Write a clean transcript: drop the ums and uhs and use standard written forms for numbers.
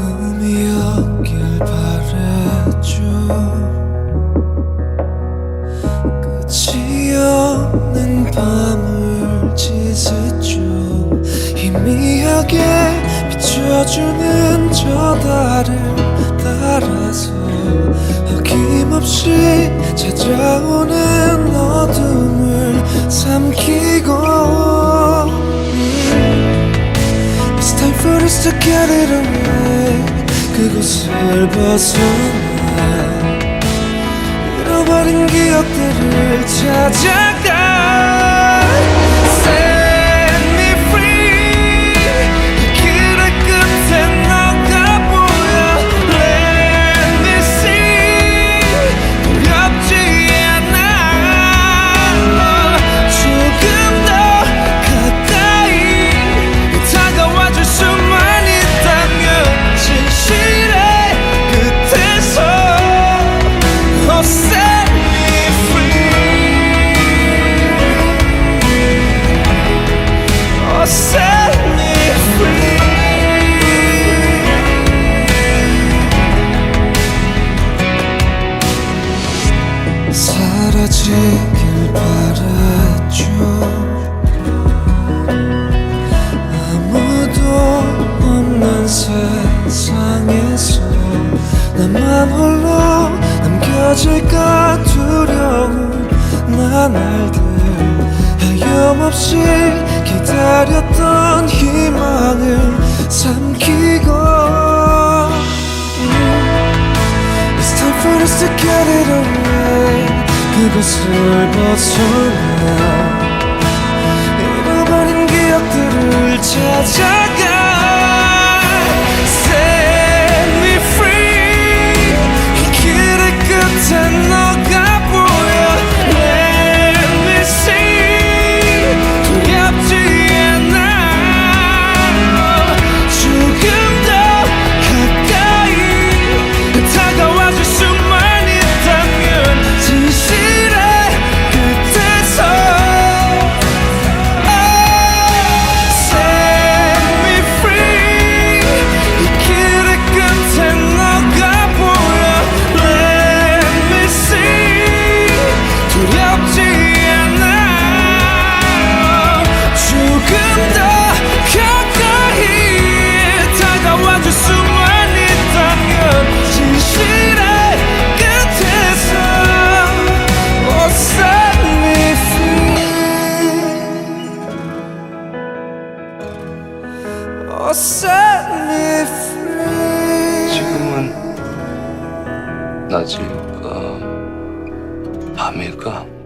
꿈이었길 바랬죠. 끝이 없는 밤을 지새죠. 희미하게 비춰주는 저 달을 따라서 어김없이 찾아오는 어둠을 삼키고 It's time for us to get it away. 그곳을 벗어나 잃어버린 기억들을 찾아가. Set me free. 그 길의 끝에 너가 보여. Let me see. 두렵지 않아. 조금 더 가까이 다가와줄 수만 있다면 진실의 끝에서 Oh, set me free. Oh, set me free. 사라지길 바랬죠. 아무도 없는 세상에서 나만 홀로 남겨질까 두려운 나날들, 하염없이 기다렸던 희망을 삼키고 It's time for us to get it away. 그곳을 벗어나 잃어버린 기억들을 찾아가. Set me free. 이 길의 끝에 너가 보여. Let me see. 두렵지 않아. 조금 더 가까이 다가와줄 수만 있다면 진실의 끝에서 Set me free. 이 길의 끝에 너가 보여. Let me see. 두렵지 않아. 조금 더 가까이 다가와줄 수만 있다면 진실의 끝에서 Oh, set me free. Oh, set me free. 지금은 낮일까 밤일까?